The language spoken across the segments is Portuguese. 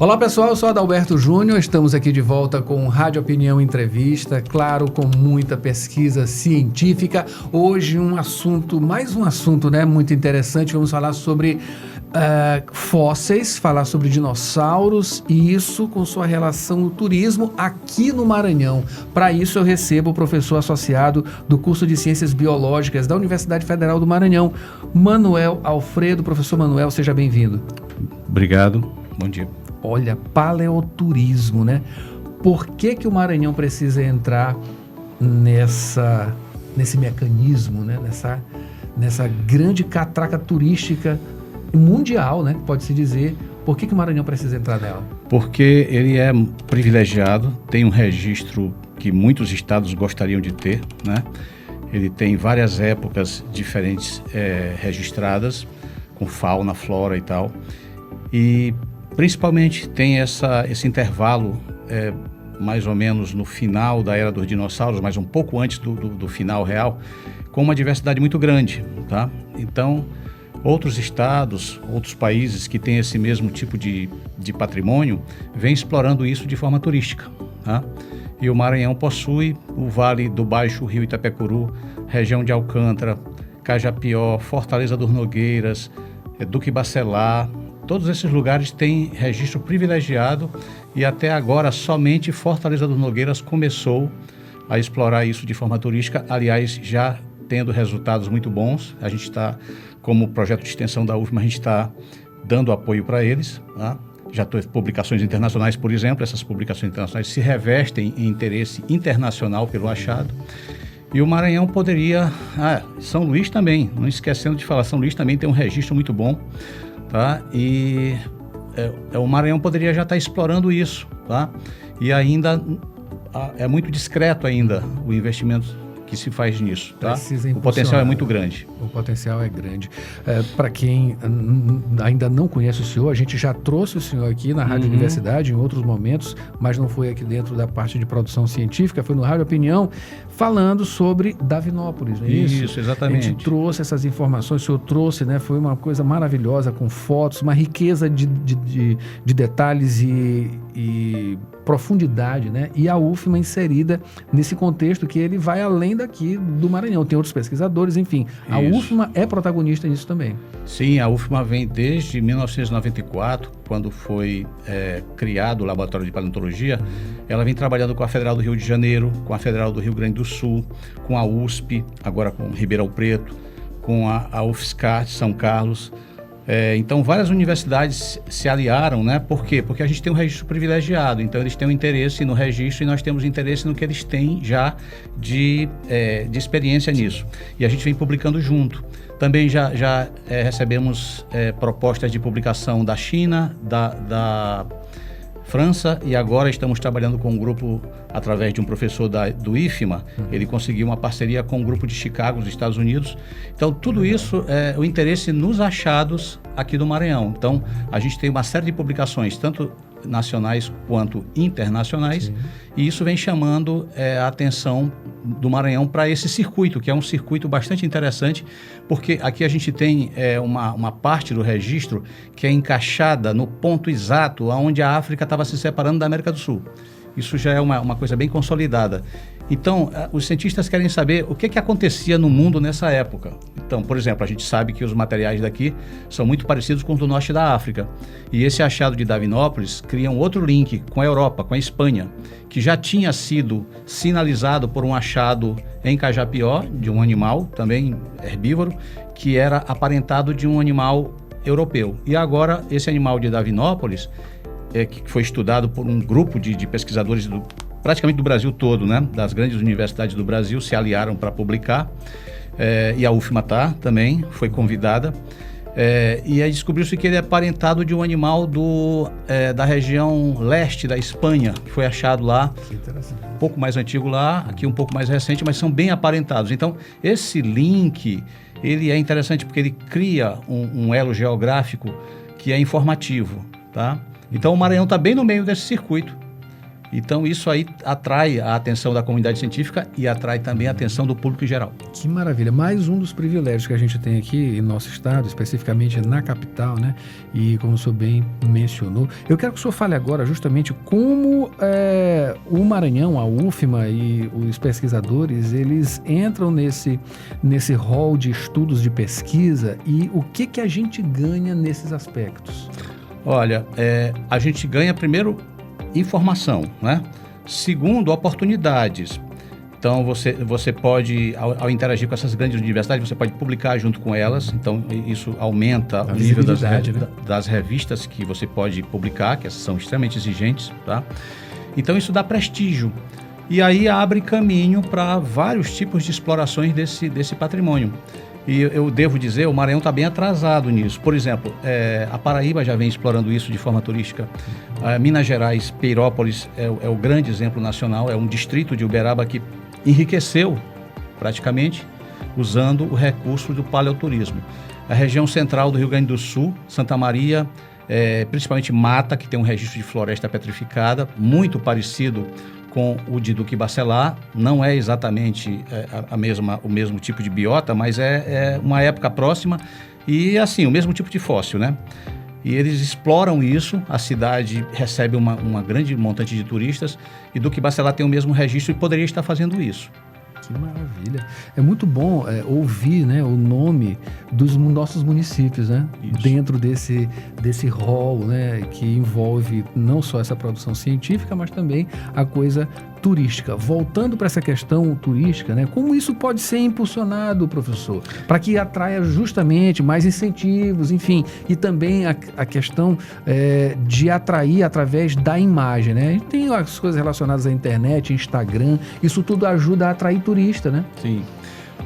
Olá pessoal, eu sou Adalberto Júnior, estamos aqui de volta com Rádio Opinião Entrevista, claro, com muita pesquisa científica. Hoje mais um assunto, né, muito interessante, vamos falar sobre fósseis, falar sobre dinossauros e isso com sua relação no turismo aqui no Maranhão. Para isso eu recebo o professor associado do curso de Ciências Biológicas da Universidade Federal do Maranhão, Manuel Alfredo. Professor Manuel, seja bem-vindo. Obrigado, bom dia. Olha, paleoturismo, né? Por que o Maranhão precisa entrar nesse mecanismo, né? Nessa grande catraca turística mundial, né? Pode-se dizer. Por que o Maranhão precisa entrar nela? Porque ele é privilegiado, tem um registro que muitos estados gostariam de ter, né? Ele tem várias épocas diferentes registradas, com fauna, flora e tal. E principalmente tem esse intervalo, mais ou menos no final da era dos dinossauros, mas um pouco antes do final real, com uma diversidade muito grande, tá? Então, outros estados, outros países que têm esse mesmo tipo de patrimônio, vêm explorando isso de forma turística, tá? E o Maranhão possui o Vale do Baixo Rio Itapecuru, região de Alcântara, Cajapió, Fortaleza dos Nogueiras, Duque Bacelar. Todos esses lugares têm registro privilegiado e até agora somente Fortaleza dos Nogueiras começou a explorar isso de forma turística, aliás, já tendo resultados muito bons. A gente está, como projeto de extensão da UFMA, a gente está dando apoio para eles, tá? Já tem publicações internacionais, por exemplo, essas publicações internacionais se revestem em interesse internacional pelo achado. E o Maranhão poderia... São Luís também, não esquecendo de falar, São Luís também tem um registro muito bom, tá? E o Maranhão poderia já estar explorando isso, tá? E ainda é muito discreto ainda o investimento que se faz nisso, tá? O potencial é muito grande. O potencial é grande. Para quem ainda não conhece o senhor, a gente já trouxe o senhor aqui na Rádio Universidade em outros momentos, mas não foi aqui dentro da parte de produção científica, foi no Rádio Opinião, falando sobre Davinópolis, não é isso? Isso, exatamente. A gente trouxe essas informações, o senhor trouxe, né? Foi uma coisa maravilhosa, com fotos, uma riqueza de detalhes e profundidade, né? E a UFMA inserida nesse contexto que ele vai além daqui do Maranhão. Tem outros pesquisadores, enfim. A UFMA é protagonista nisso também. Sim, a UFMA vem desde 1994, quando foi criado o Laboratório de Paleontologia. Ela vem trabalhando com a Federal do Rio de Janeiro, com a Federal do Rio Grande do Sul, com a USP, agora com Ribeirão Preto, com a UFSCar de São Carlos. Então, várias universidades se aliaram, né? Por quê? Porque a gente tem um registro privilegiado, então eles têm um interesse no registro e nós temos interesse no que eles têm já de experiência nisso. E a gente vem publicando junto. Também já recebemos propostas de publicação da China, da França, e agora estamos trabalhando com um grupo, através de um professor do IFMA, ele conseguiu uma parceria com um grupo de Chicago, dos Estados Unidos. Então, tudo isso é o interesse nos achados aqui do Maranhão. Então, a gente tem uma série de publicações, tanto nacionais quanto internacionais. Sim. E isso vem chamando a atenção do Maranhão para esse circuito, que é um circuito bastante interessante, porque aqui a gente tem uma parte do registro que é encaixada no ponto exato onde a África estava se separando da América do Sul. Isso já é uma coisa bem consolidada. Então, os cientistas querem saber o que acontecia no mundo nessa época. Então, por exemplo, a gente sabe que os materiais daqui são muito parecidos com os do norte da África. E esse achado de Davinópolis cria um outro link com a Europa, com a Espanha, que já tinha sido sinalizado por um achado em Cajapió, de um animal, também herbívoro, que era aparentado de um animal europeu. E agora, esse animal de Davinópolis, que foi estudado por um grupo de pesquisadores praticamente do Brasil todo, né? Das grandes universidades do Brasil se aliaram para publicar, e a UFMA também foi convidada, e aí descobriu-se que ele é aparentado de um animal da região leste da Espanha, que foi achado lá, um pouco mais antigo lá, aqui um pouco mais recente, mas são bem aparentados. Então, esse link, ele é interessante porque ele cria um elo geográfico que é informativo, tá? Então, o Maranhão está bem no meio desse circuito. Então, isso aí atrai a atenção da comunidade científica e atrai também a atenção do público em geral. Que maravilha. Mais um dos privilégios que a gente tem aqui em nosso estado, especificamente na capital, né? E como o senhor bem mencionou, eu quero que o senhor fale agora justamente como o Maranhão, a UFMA e os pesquisadores, eles entram nesse rol de estudos de pesquisa e o que a gente ganha nesses aspectos? Olha, a gente ganha primeiro informação, né? Segundo, oportunidades. Então, você pode, ao interagir com essas grandes universidades, você pode publicar junto com elas. Então, isso aumenta o nível das revistas que você pode publicar, que essas são extremamente exigentes, tá? Então, isso dá prestígio. E aí abre caminho para vários tipos de explorações desse patrimônio. E eu devo dizer, o Maranhão está bem atrasado nisso. Por exemplo, a Paraíba já vem explorando isso de forma turística. Minas Gerais, Peirópolis é o grande exemplo nacional, é um distrito de Uberaba que enriqueceu praticamente usando o recurso do paleoturismo. A região central do Rio Grande do Sul, Santa Maria, principalmente Mata, que tem um registro de floresta petrificada, muito parecido com o de Duque Bacelar, não é exatamente o mesmo tipo de biota, mas é uma época próxima e, assim, o mesmo tipo de fóssil, né? E eles exploram isso, a cidade recebe uma grande montante de turistas e Duque Bacelar tem o mesmo registro e poderia estar fazendo isso. Que maravilha. É muito bom ouvir, né, o nome dos nossos municípios, né? Isso. Dentro desse rol, né, que envolve não só essa produção científica, mas também a coisa turística. Voltando para essa questão turística, né, como isso pode ser impulsionado, professor, para que atraia justamente mais incentivos, enfim, e também a questão de atrair através da imagem, né? A gente tem as coisas relacionadas à internet, Instagram, isso tudo ajuda a atrair turista, né? Sim.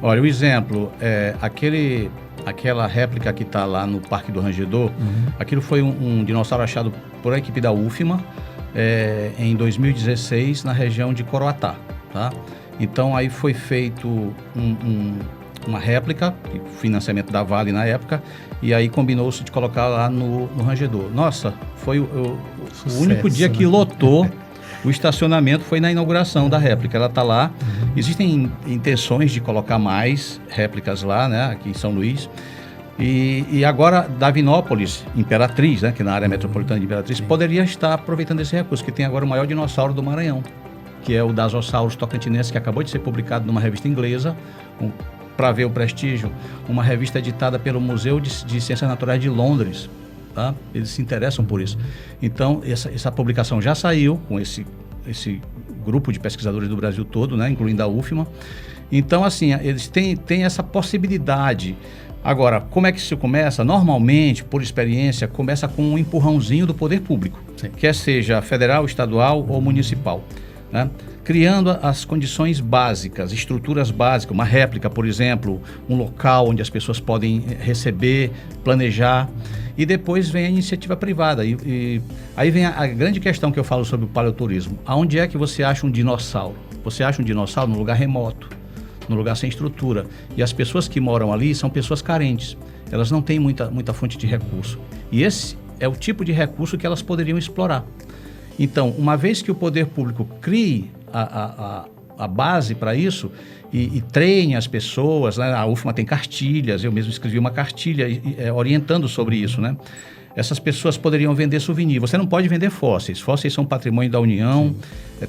Olha, o exemplo, aquela réplica que está lá no Parque do Rangedor, aquilo foi um dinossauro achado por a equipe da UFMA, em 2016, na região de Coroatá, tá? Então, aí foi feito uma réplica, financiamento da Vale na época, e aí combinou-se de colocar lá no Rangedor. Nossa, foi o único dia que lotou o estacionamento, foi na inauguração da réplica. Ela está lá. Existem intenções de colocar mais réplicas lá, né, aqui em São Luís. E agora, Davinópolis, Imperatriz, né, que na área metropolitana de Imperatriz, poderia estar aproveitando esse recurso, que tem agora o maior dinossauro do Maranhão, que é o Dasosaurus tocantinense, que acabou de ser publicado numa revista inglesa, para ver o prestígio, uma revista editada pelo Museu de Ciências Naturais de Londres. Tá? Eles se interessam por isso. Então, essa publicação já saiu com esse grupo de pesquisadores do Brasil todo, né, incluindo a UFMA. Então, assim, eles têm essa possibilidade. Agora, como é que isso começa? Normalmente, por experiência, começa com um empurrãozinho do poder público, quer seja federal, estadual ou municipal, né? Criando as condições básicas, estruturas básicas, uma réplica, por exemplo, um local onde as pessoas podem receber, planejar, e depois vem a iniciativa privada. E aí vem a grande questão que eu falo sobre o paleoturismo. Aonde é que você acha um dinossauro? Você acha um dinossauro num lugar remoto, num lugar sem estrutura. E as pessoas que moram ali são pessoas carentes. Elas não têm muita fonte de recurso. E esse é o tipo de recurso que elas poderiam explorar. Então, uma vez que o poder público crie a base para isso e treine as pessoas, né? A UFMA tem cartilhas, eu mesmo escrevi uma cartilha orientando sobre isso, né? Essas pessoas poderiam vender souvenir. Você não pode vender fósseis. Fósseis são patrimônio da União,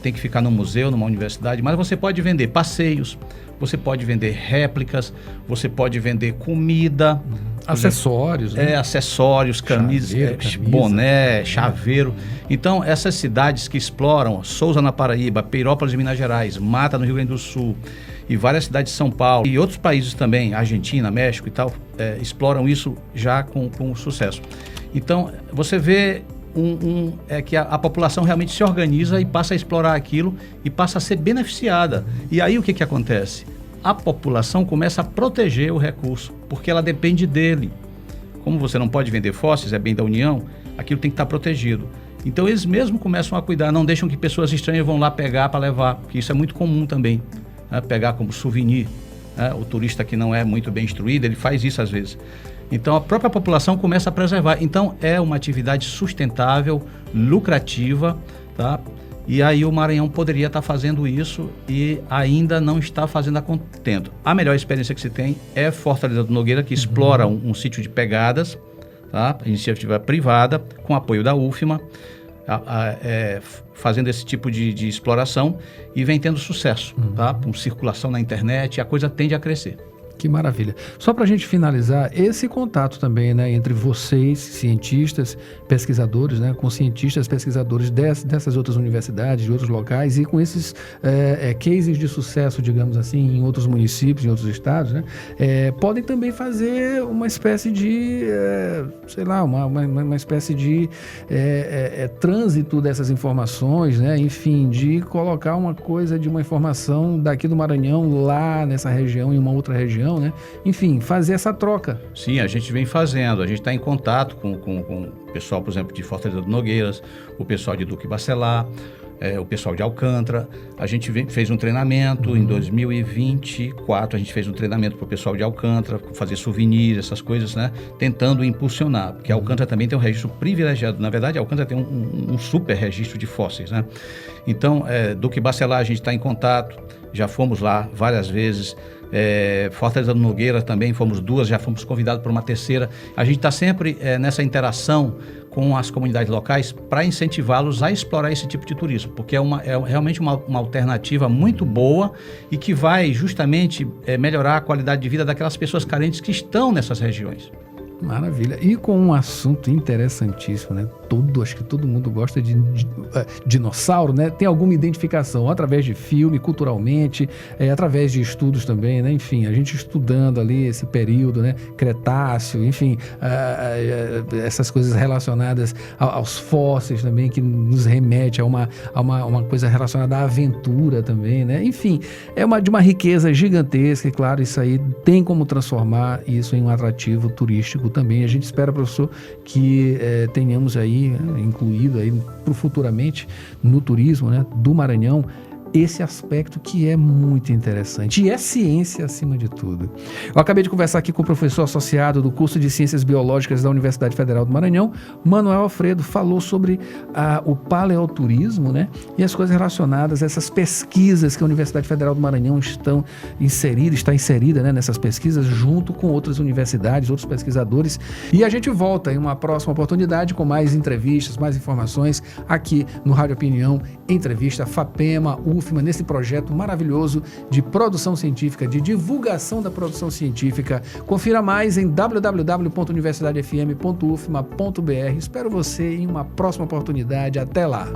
tem que ficar no museu, numa universidade, mas você pode vender passeios, você pode vender réplicas, você pode vender comida. Acessórios. Né? Acessórios, camisas, boné, chaveiro. Então, essas cidades que exploram, Souza na Paraíba, Peirópolis em Minas Gerais, Mata no Rio Grande do Sul, e várias cidades de São Paulo, e outros países também, Argentina, México e tal, exploram isso já com sucesso. Então, você vê que a população realmente se organiza e passa a explorar aquilo e passa a ser beneficiada. E aí o que acontece? A população começa a proteger o recurso, porque ela depende dele. Como você não pode vender fósseis, é bem da União, aquilo tem que estar protegido. Então eles mesmos começam a cuidar, não deixam que pessoas estranhas vão lá pegar para levar, porque isso é muito comum também, né? Pegar como souvenir. Né? O turista que não é muito bem instruído, ele faz isso às vezes. Então a própria população começa a preservar. Então é uma atividade sustentável, lucrativa, tá? E aí o Maranhão poderia estar fazendo isso e ainda não está fazendo a contento. A melhor experiência que se tem é Fortaleza do Nogueira, que explora um sítio de pegadas, tá? Iniciativa privada, com apoio da UFMA, fazendo esse tipo de exploração e vem tendo sucesso, tá? Com circulação na internet, a coisa tende a crescer. Que maravilha. Só para a gente finalizar, esse contato também, né, entre vocês, cientistas, pesquisadores, né, com cientistas, pesquisadores dessas outras universidades, de outros locais e com esses cases de sucesso, digamos assim, em outros municípios, em outros estados, né, podem também fazer uma espécie de, sei lá, uma espécie de trânsito dessas informações, né, enfim, de colocar uma coisa de uma informação daqui do Maranhão lá nessa região, em uma outra região, né? Enfim, fazer essa troca. Sim, a gente vem fazendo, a gente está em contato com o pessoal, por exemplo, de Fortaleza do Nogueiras, o pessoal de Duque Bacelar, o pessoal de Alcântara. A gente fez um treinamento em 2024, a gente fez um treinamento para o pessoal de Alcântara, fazer souvenirs, essas coisas, né? Tentando impulsionar, porque Alcântara também tem um registro privilegiado. Na verdade, Alcântara tem um super registro de fósseis, né? Então, Duque Bacelar, a gente está em contato, já fomos lá várias vezes. Fortaleza do Nogueira também, fomos duas, já fomos convidados para uma terceira. A gente está sempre nessa interação com as comunidades locais para incentivá-los a explorar esse tipo de turismo, porque é realmente uma alternativa muito boa e que vai justamente melhorar a qualidade de vida daquelas pessoas carentes que estão nessas regiões. Maravilha. E com um assunto interessantíssimo, né? Acho que todo mundo gosta de dinossauro, né? Tem alguma identificação através de filme, culturalmente, através de estudos também, né? Enfim, a gente estudando ali esse período, né? Cretáceo, enfim, essas coisas relacionadas aos fósseis também, que nos remete a uma coisa relacionada à aventura também, né? Enfim, de uma riqueza gigantesca e, claro, isso aí tem como transformar isso em um atrativo turístico também. A gente espera, professor, que tenhamos aí, incluído aí futuramente no turismo, né, do Maranhão, esse aspecto que é muito interessante e é ciência acima de tudo. Eu acabei de conversar aqui com o professor associado do curso de Ciências Biológicas da Universidade Federal do Maranhão, Manuel Alfredo, falou sobre o paleoturismo, né, e as coisas relacionadas a essas pesquisas que a Universidade Federal do Maranhão está inserida, né, nessas pesquisas junto com outras universidades, outros pesquisadores, e a gente volta em uma próxima oportunidade com mais entrevistas, mais informações aqui no Rádio Opinião, entrevista FAPEMA, UFMA, nesse projeto maravilhoso de produção científica, de divulgação da produção científica. Confira mais em www.universidadefm.ufma.br. Espero você em uma próxima oportunidade. Até lá!